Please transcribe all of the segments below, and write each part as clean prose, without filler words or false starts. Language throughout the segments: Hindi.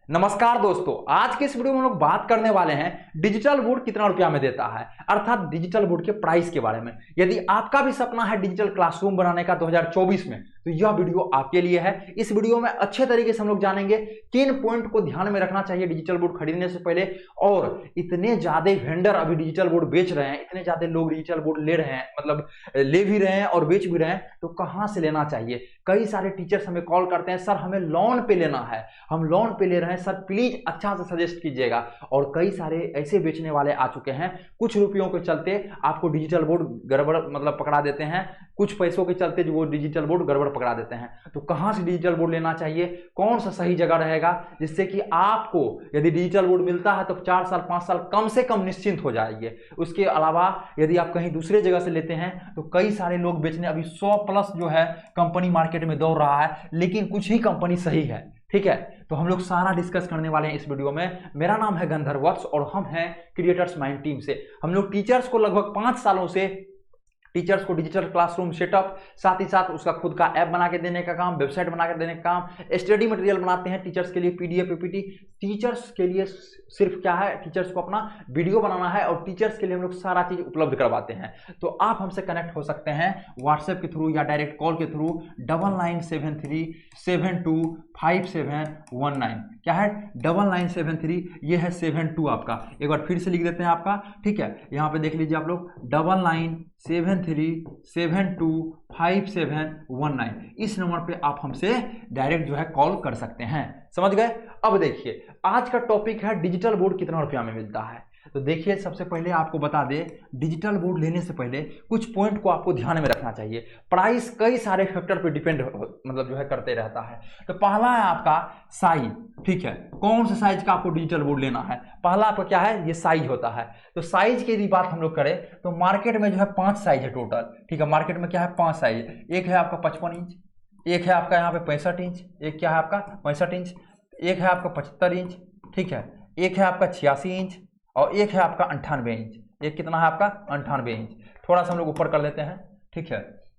नमस्कार दोस्तों, आज के इस वीडियो में हम लोग बात करने वाले हैं डिजिटल बोर्ड कितना रुपया में देता है, अर्थात डिजिटल बोर्ड के प्राइस के बारे में। यदि आपका भी सपना है डिजिटल क्लासरूम बनाने का 2024 में, तो यह वीडियो आपके लिए है। इस वीडियो में अच्छे तरीके से हम लोग जानेंगे किन पॉइंट को ध्यान में रखना चाहिए डिजिटल बोर्ड खरीदने से पहले। और इतने ज्यादा वेंडर अभी डिजिटल बोर्ड बेच रहे हैं, इतने ज्यादा लोग डिजिटल बोर्ड ले रहे हैं, मतलब ले भी रहे हैं और बेच भी रहे हैं, तो कहां से लेना चाहिए। कई सारे टीचर्स हमें कॉल करते हैं, सर हमें लोन पे लेना है, हम लोन पे ले रहे हैं, सर प्लीज अच्छा से सजेस्ट कीजिएगा। और कई सारे ऐसे बेचने वाले आ चुके हैं, कुछ रुपयों के चलते आपको डिजिटल बोर्ड गड़बड़ मतलब पकड़ा देते हैं, कुछ पैसों के चलते जो वो डिजिटल बोर्ड गड़बड़ पकड़ा देते हैं। तो कहां से डिजिटल बोर्ड लेना चाहिए, कौन सा सही जगह रहेगा, जिससे कि आपको यदि डिजिटल बोर्ड मिलता है तो 4 साल 5 साल कम से कम निश्चिंत हो जाएंगे। उसके अलावा यदि आप कहीं दूसरे जगह से लेते हैं तो कई सारे लोग बेचने, अभी 100 प्लस जो है कंपनी मार्केट में दौड़ रहा है, लेकिन कुछ ही कंपनी सही है। ठीक है, तो हम लोग सारा डिस्कस करने वाले हैं इस वीडियो में। मेरा नाम है गंधर्व वत्स और हम हैं क्रिएटर्स माइंड टीम से। हम लोग टीचर्स को लगभग 5 सालों से टीचर्स को डिजिटल क्लासरूम सेटअप, साथ ही साथ उसका खुद का ऐप बना के देने का काम, वेबसाइट बना के देने का काम, स्टडी मटेरियल बनाते हैं टीचर्स के लिए, पीडीएफ पीपीटी। टीचर्स के लिए सिर्फ क्या है, टीचर्स को अपना वीडियो बनाना है और टीचर्स के लिए हम लोग सारा चीज उपलब्ध करवाते हैं। तो आप हमसे कनेक्ट हो सकते हैं व्हाट्सएप के थ्रू या डायरेक्ट कॉल के थ्रू 9973725719। क्या है 9973, ये है 72 आपका। एक बार फिर से लिख देते हैं आपका, ठीक है, यहाँ पे देख लीजिए आप लोग 9973725719। इस नंबर पे आप हमसे डायरेक्ट जो है कॉल कर सकते हैं। समझ गए। अब देखिए आज का टॉपिक है डिजिटल बोर्ड कितना रुपया में मिलता है। तो देखिए सबसे पहले आपको बता दे, डिजिटल बोर्ड लेने से पहले कुछ पॉइंट को आपको ध्यान में रखना चाहिए। प्राइस कई सारे फैक्टर पे डिपेंड मतलब जो है करते रहता है। तो पहला है आपका साइज। ठीक है, कौन सा साइज का आपको डिजिटल बोर्ड लेना है, पहला आपका क्या है, ये साइज होता है। तो साइज की यदि बात हम लोग करें तो मार्केट में जो है 5 साइज है टोटल। ठीक है, मार्केट में क्या है 5 साइज। एक है आपका 55 इंच, एक है आपका यहाँ पे 65 इंच, एक क्या है आपका 65 इंच, एक है आपका 75 इंच, ठीक है, एक है आपका 86 इंच और एक है आपका 98 इंच। एक कितना है आपका 98 इंच। थोड़ा सा हम लोग ऊपर कर लेते हैं। ठीक है,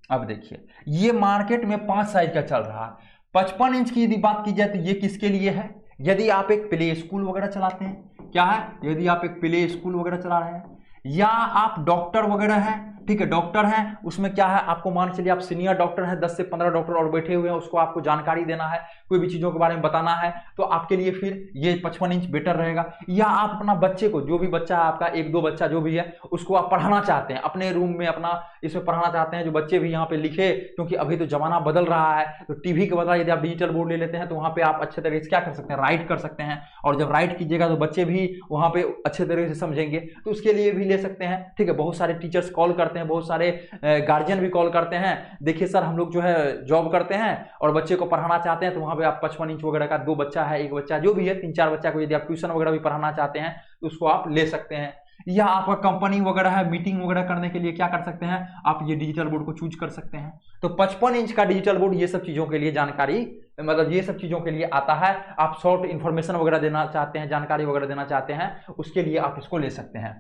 अब देखिए ये मार्केट में 5 साइज का चल रहा है। 55 इंच की यदि बात की जाए तो ये किसके लिए है, यदि आप एक प्ले स्कूल वगैरह चलाते हैं। क्या है, यदि आप एक प्ले स्कूल वगैरह चला रहे हैं या आप डॉक्टर वगैरह हैं। ठीक है, डॉक्टर हैं, उसमें क्या है आपको मान चलिए आप सीनियर डॉक्टर हैं, 10 से 15 डॉक्टर और बैठे हुए हैं, उसको आपको जानकारी देना है, कोई भी चीजों के बारे में बताना है, तो आपके लिए फिर ये 55 इंच बेटर रहेगा। या आप अपना बच्चे को, जो भी बच्चा है आपका, 1-2 बच्चा जो भी है, उसको आप पढ़ाना चाहते हैं अपने रूम में, अपना इसमें पढ़ाना चाहते हैं, जो बच्चे भी यहाँ पे लिखे, क्योंकि अभी तो जमाना बदल रहा है। तो टीवी के बदला यदि आप डिजिटल बोर्ड ले लेते हैं तो वहाँ पे आप अच्छे तरीके से क्या कर सकते हैं, राइट कर सकते हैं। और जब राइट कीजिएगा तो बच्चे भी वहाँ पे अच्छे तरीके से समझेंगे, तो उसके लिए भी ले सकते हैं। ठीक है, बहुत सारे टीचर्स कॉल करते हैं, बहुत सारे गार्जियन भी कॉल करते हैं, देखिए सर हम लोग जो है जॉब करते हैं और बच्चे को पढ़ाना चाहते हैं, तो वहां पे आप 55 इंच वगैरह का 2 बच्चा है, 1 बच्चा, जो भी है 3-4 बच्चा को यदि आप ट्यूशन वगैरह भी पढ़ाना चाहते हैं तो उसको आप ले सकते हैं। या आपका कंपनी वगैरह है, मीटिंग वगैरह करने के लिए क्या कर सकते हैं, आप ये डिजिटल बोर्ड को चूज कर सकते हैं। तो 55 इंच का डिजिटल बोर्ड ये सब चीजों के लिए जानकारी, मतलब ये सब चीजों के लिए आता है। आप शॉर्ट इंफॉर्मेशन वगैरह देना चाहते हैं, जानकारी वगैरह देना चाहते हैं, उसके लिए आप इसको ले सकते हैं।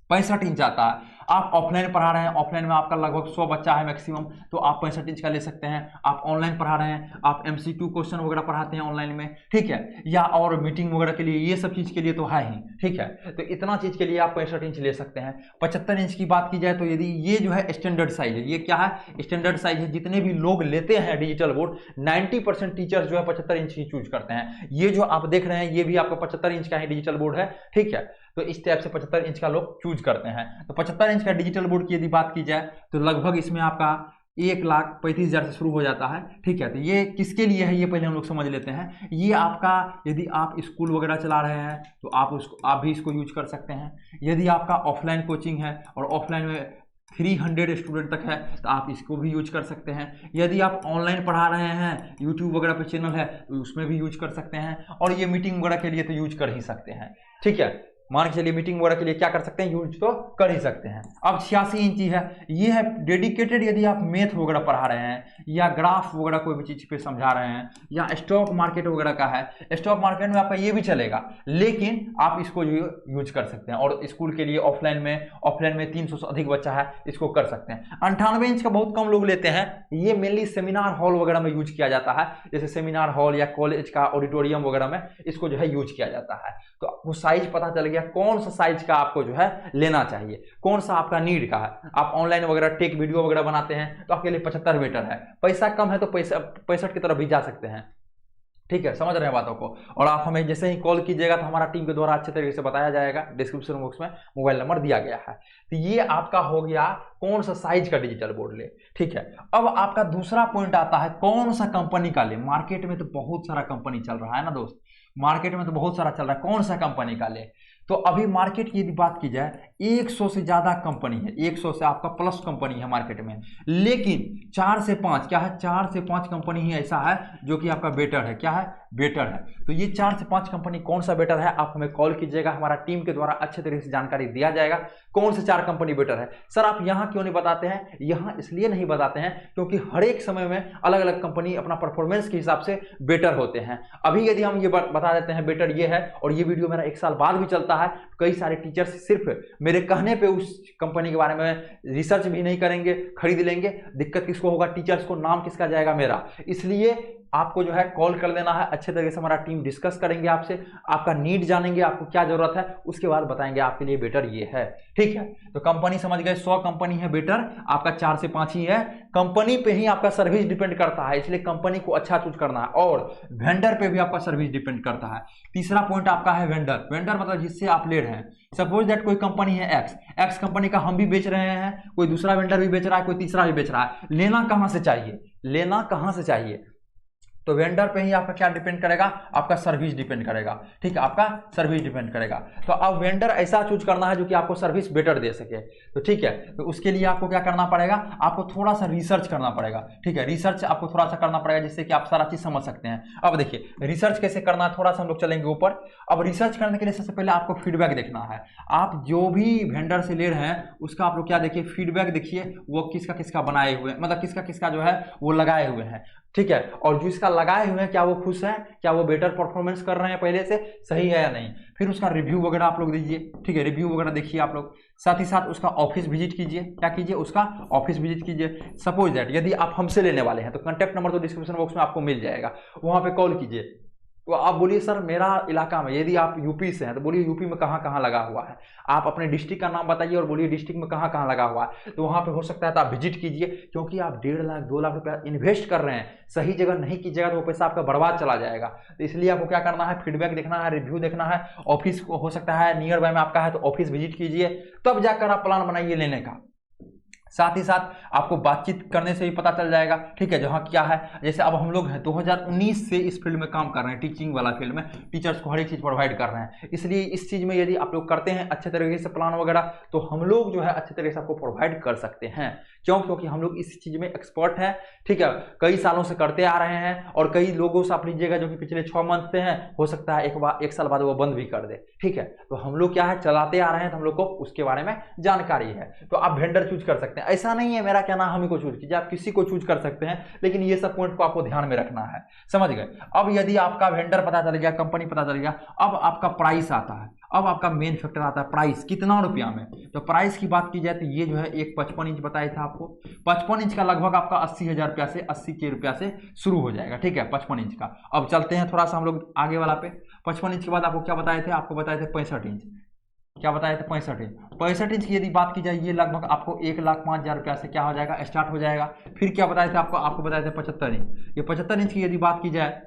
65 इंच आता है। आप ऑफलाइन पढ़ा रहे हैं, ऑफलाइन में आपका लगभग 100 बच्चा है मैक्सिमम, तो आप 65 इंच का ले सकते हैं। आप ऑनलाइन पढ़ा रहे हैं, आप MCQ क्वेश्चन वगैरह पढ़ाते हैं ऑनलाइन में, ठीक है, या और मीटिंग वगैरह के लिए, ये सब चीज के लिए तो है ही। ठीक है, तो इतना चीज के लिए आप 65 इंच ले सकते हैं। 75 इंच की बात की जाए तो यदि ये जो है स्टैंडर्ड साइज है, ये क्या है, स्टैंडर्ड साइज है। जितने भी लोग लेते हैं डिजिटल बोर्ड 90% टीचर्स जो है 75 इंच ही चूज करते हैं। ये जो आप देख रहे हैं ये भी आपका 75 इंच का ही डिजिटल बोर्ड है। ठीक है, तो इस टाइप से 75 इंच का लोग चूज करते हैं। तो 75 इंच का डिजिटल बोर्ड की यदि बात की जाए तो लगभग इसमें आपका 1,35,000 से शुरू हो जाता है। ठीक है, तो ये किसके लिए है ये पहले हम लोग समझ लेते हैं। ये आपका यदि आप स्कूल वगैरह चला रहे हैं तो आप भी इसको यूज कर सकते हैं। यदि आपका ऑफलाइन कोचिंग है और ऑफलाइन में 300 स्टूडेंट तक है तो आप इसको भी यूज कर सकते हैं। यदि आप ऑनलाइन पढ़ा रहे हैं, यूट्यूब वगैरह पे चैनल है तो उसमें भी यूज कर सकते हैं। और ये मीटिंग वगैरह के लिए तो यूज कर ही सकते हैं। ठीक है, मान के चलिए मीटिंग वगैरह के लिए क्या कर सकते हैं, यूज तो कर ही सकते हैं। अब 86 इंची है, ये है डेडिकेटेड यदि आप मैथ वगैरह पढ़ा रहे हैं या ग्राफ वगैरह कोई भी चीज पे समझा रहे हैं या स्टॉक मार्केट वगैरह का है, स्टॉक मार्केट में आपका ये भी चलेगा, लेकिन आप इसको यूज कर सकते हैं। और स्कूल के लिए ऑफलाइन में 300 से अधिक बच्चा है, इसको कर सकते हैं। 98 इंच का बहुत कम लोग लेते हैं, ये मेनली सेमिनार हॉल वगैरह में यूज किया जाता है, जैसे सेमिनार हॉल या कॉलेज का ऑडिटोरियम वगैरह में इसको जो है यूज किया जाता है। तो आपको साइज पता चल गया कौन सा साइज का आपको जो है लेना चाहिए, कौन सा आपका नीड का है। आप ऑनलाइन वगैरह टेक वीडियो वगैरह बनाते हैं तो आपके लिए 75 बेटर है, पैसा कम है तो 65 की तरफ भी जा सकते हैं। ठीक है, समझ रहे हैं बातों को। और आप हमें जैसे ही कॉल कीजिएगा तो हमारा टीम के द्वारा अच्छे तरीके से बताया जाएगा, डिस्क्रिप्शन बॉक्स में मोबाइल नंबर दिया गया है। तो ये आपका हो गया कौन सा साइज का डिजिटल बोर्ड ले। ठीक है, अब आपका दूसरा पॉइंट आता है कौन सा कंपनी का ले। मार्केट में तो बहुत सारा कंपनी चल रहा है ना दोस्त, मार्केट में तो बहुत सारा चल रहा है, कौन सा कंपनी का ले। तो अभी मार्केट की यदि बात की जाए 100 से ज्यादा कंपनी है, 100 से आपका प्लस कंपनी है मार्केट में, लेकिन 4 से 5 क्या है, 4 से 5 कंपनी ही ऐसा है जो कि आपका बेटर है। क्या है, बेटर है। तो ये 4 से 5 कंपनी कौन सा बेटर है, आप हमें कॉल कीजिएगा, हमारा टीम के द्वारा अच्छे तरीके से जानकारी दिया जाएगा कौन से 4 कंपनी बेटर है। सर आप यहाँ क्यों नहीं बताते हैं, यहाँ इसलिए नहीं बताते हैं क्योंकि हर एक समय में अलग अलग कंपनी अपना परफॉर्मेंस के हिसाब से बेटर होते हैं। अभी यदि हम ये बता देते हैं बेटर ये है और ये वीडियो मेरा 1 साल बाद भी चलता है, कई सारे टीचर्स सिर्फ मेरे कहने पे उस कंपनी के बारे में रिसर्च भी नहीं करेंगे, खरीद लेंगे। दिक्कत किसको होगा, टीचर्स को, नाम किसका जाएगा, मेरा। इसलिए आपको जो है कॉल कर लेना है, अच्छे तरीके से हमारा टीम डिस्कस करेंगे आपसे, आपका नीड जानेंगे, आपको क्या जरूरत है, उसके बाद बताएंगे आपके लिए बेटर ये है। ठीक है, तो कंपनी समझ गए, 100 कंपनी है बेटर, आपका 4 से 5 ही है। कंपनी पे ही आपका सर्विस डिपेंड करता है, इसलिए कंपनी को अच्छा चूज करना है, और वेंडर पे भी आपका सर्विस डिपेंड करता है। तीसरा पॉइंट आपका है वेंडर। वेंडर मतलब जिससे आप ले रहे हैं। सपोज दैट कोई कंपनी है एक्स कंपनी का हम भी बेच रहे हैं, कोई दूसरा वेंडर भी बेच रहा है, कोई तीसरा भी बेच रहा है, लेना कहां से चाहिए, लेना कहां से चाहिए, तो वेंडर पे ही आपका क्या डिपेंड करेगा, आपका सर्विस डिपेंड करेगा। ठीक है, आपका सर्विस डिपेंड करेगा। तो अब वेंडर ऐसा चूज करना है जो कि आपको सर्विस बेटर दे सके। तो ठीक है, तो उसके लिए आपको क्या करना पड़ेगा, आपको थोड़ा सा रिसर्च करना पड़ेगा। ठीक है, रिसर्च आपको थोड़ा सा करना पड़ेगा जिससे कि आप सारा चीज समझ सकते हैं। अब देखिए रिसर्च कैसे करना है, थोड़ा सा हम लोग चलेंगे ऊपर। अब रिसर्च करने के लिए सबसे पहले आपको फीडबैक देखना है। आप जो भी वेंडर से ले रहे हैं उसका आप लोग क्या देखिए, फीडबैक देखिए, वो किसका किसका बनाए हुए, मतलब किसका किसका जो है वो लगाए हुए हैं। ठीक है, और जो इसका लगाए हुए हैं क्या वो खुश हैं, क्या वो बेटर परफॉर्मेंस कर रहे हैं, पहले से सही है या नहीं। फिर उसका रिव्यू वगैरह आप लोग दीजिए। ठीक है, रिव्यू वगैरह देखिए आप लोग, साथ ही साथ उसका ऑफिस विजिट कीजिए। क्या कीजिए, उसका ऑफिस विजिट कीजिए। सपोज दैट यदि आप हमसे लेने वाले हैं तो कॉन्टैक्ट नंबर तो डिस्क्रिप्शन बॉक्स में आपको मिल जाएगा, वहां पे कॉल कीजिए। तो आप बोलिए सर मेरा इलाका में, यदि आप यूपी से हैं तो बोलिए यूपी में कहाँ कहाँ लगा हुआ है, आप अपने डिस्ट्रिक्ट का नाम बताइए और बोलिए डिस्ट्रिक्ट में कहाँ कहाँ लगा हुआ है। तो वहाँ पे हो सकता है तो आप विजिट कीजिए, क्योंकि आप 1.5 लाख 2 लाख रुपया इन्वेस्ट कर रहे हैं, सही जगह नहीं कीजिएगा तो वो पैसा आपका बर्बाद चला जाएगा। तो इसलिए आपको क्या करना है, फीडबैक देखना है, रिव्यू देखना है, ऑफिस हो सकता है नियर बाय में आपका है तो ऑफिस विजिट कीजिए, तब जाकर आप प्लान बनाइए लेने का। साथ ही साथ आपको बातचीत करने से भी पता चल जाएगा। ठीक है, जहाँ क्या है, जैसे अब हम लोग हैं 2019 से इस फील्ड में काम कर रहे हैं, टीचिंग वाला फील्ड में, टीचर्स को हर एक चीज़ प्रोवाइड कर रहे हैं। इसलिए इस चीज़ में यदि आप लोग करते हैं अच्छे तरीके से प्लान वगैरह, तो हम लोग जो है अच्छे तरीके से आपको प्रोवाइड कर सकते हैं। क्यों, क्योंकि हम लोग इस चीज़ में एक्सपर्ट हैं। ठीक है, कई सालों से करते आ रहे हैं, और कई लोगों से आप लीजिएगा जो कि पिछले 6 मंथ से हैं, हो सकता है एक साल बाद वो बंद भी कर दे। ठीक है, तो हम लोग क्या है चलाते आ रहे हैं, तो हम लोग को उसके बारे में जानकारी है। तो आप वेंडर चूज कर सकते हैं, ऐसा नहीं है मेरा क्या नाम हम ही को चूज कीजिए, आप किसी को चूज कर सकते हैं, लेकिन ये सब पॉइंट को आपको ध्यान में रखना है। समझ गए। अब यदि आपका वेंडर पता चल गया, कंपनी पता चल गया, अब आपका प्राइस आता है। अब आपका मेन फैक्टर आता है प्राइस, कितना रुपया में। तो प्राइस की बात की जाए तो ये जो है एक 55 इंच बताया था आपको, 55 इंच का लगभग आपका 80,000 रुपया से 80 के रुपया से शुरू हो जाएगा। ठीक है, 55 इंच का। अब चलते हैं थोड़ा सा हम लोग आगे वाला पे। 55 इंच के बाद आपको क्या बताए थे, आपको बताए थे 65 इंच। क्या बताया था, 65 इंच। 65 इंच की यदि बात की जाए, ये लगभग आपको 1,05,000 रुपया से क्या हो जाएगा, स्टार्ट हो जाएगा। फिर क्या बताया था आपको बताया था 75 इंच। ये 75 इंच की यदि बात की जाए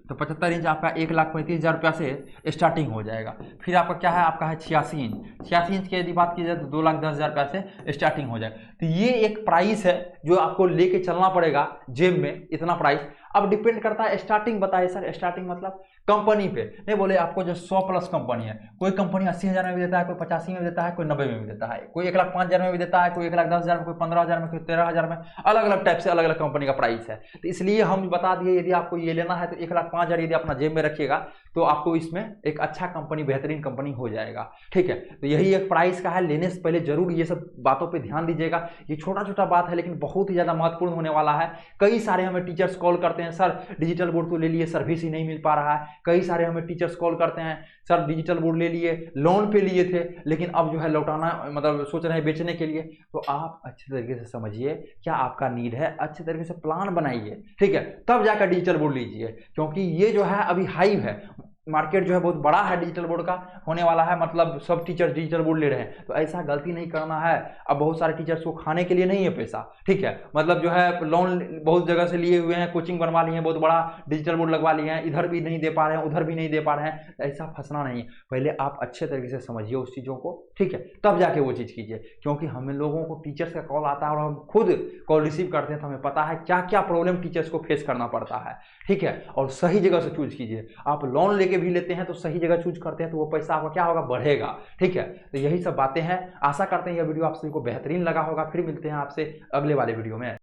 तो 75 इंच आपका 1,35,000 रुपया से स्टार्टिंग हो जाएगा। फिर आपका क्या है, आपका है 86 इंच। 86 इंच की यदि बात की जाए तो 2,10,000 रुपया से स्टार्टिंग हो जाएगा। तो ये एक प्राइस है जो आपको लेके चलना पड़ेगा जेब में, इतना प्राइस। अब डिपेंड करता है, स्टार्टिंग बताइए सर, स्टार्टिंग मतलब कंपनी पे नहीं बोले आपको, जो 100+ कंपनी है, कोई कंपनी 80,000 में भी देता है, कोई 85 में भी देता है, कोई 90 में भी देता है, कोई 1,05,000 में भी देता है, कोई 1,10,000 में, कोई 15,000 में, कोई 13,000 में, अलग अलग टाइप से अलग अलग कंपनी का प्राइस है। तो इसलिए हम बता दिए यदि आपको ये लेना है तो 1,05,000 यदि अपना जेब में रखिएगा तो आपको इसमें एक अच्छा कंपनी, बेहतरीन कंपनी हो जाएगा। ठीक है, तो यही एक प्राइस का है। लेने से पहले जरूर ये सब बातों पे ध्यान दीजिएगा। ये छोटा छोटा बात है लेकिन बहुत ही ज़्यादा महत्वपूर्ण होने वाला है। कई सारे हमें टीचर्स कॉल करते हैं, सर डिजिटल बोर्ड तो ले लिए, सर्विस ही नहीं मिल पा रहा है। कई सारे हमें टीचर्स कॉल करते हैं, सर डिजिटल बोर्ड ले लिए, लोन पे लिए थे, लेकिन अब जो है लौटाना, मतलब सोच रहे हैं बेचने के लिए। तो आप अच्छे तरीके से समझिए क्या आपका नीड है, अच्छे तरीके से प्लान बनाइए, ठीक है, तब जाकर डिजिटल बोर्ड लीजिए। क्योंकि ये जो है अभी हाइव है, मार्केट जो है बहुत बड़ा है डिजिटल बोर्ड का होने वाला है, मतलब सब टीचर डिजिटल बोर्ड ले रहे हैं। तो ऐसा गलती नहीं करना है। अब बहुत सारे टीचर्स को खाने के लिए नहीं है पैसा, ठीक है, मतलब जो है लोन बहुत जगह से लिए हुए हैं, कोचिंग बनवा लिए हैं, बहुत बड़ा डिजिटल बोर्ड लगवा लिए हैं, इधर भी नहीं दे पा रहे हैं, उधर भी नहीं दे पा रहे हैं। ऐसा फंसना नहीं है। पहले आप अच्छे तरीके से समझिए उस चीज़ों को, ठीक है, तब जाके वो चीज़ कीजिए। क्योंकि हमें लोगों को टीचर्स का कॉल आता है और हम खुद कॉल रिसीव करते हैं, तो हमें पता है क्या क्या प्रॉब्लम टीचर्स को फेस करना पड़ता है, ठीक है। और सही जगह से चूज कीजिए। आप लोन लेके भी लेते हैं तो सही जगह चूज करते हैं तो वो पैसा आपका क्या होगा, बढ़ेगा, ठीक है। तो यही सब बातें हैं। आशा करते हैं यह वीडियो आप सभी को बेहतरीन लगा होगा। फिर मिलते हैं आपसे अगले वाले वीडियो में।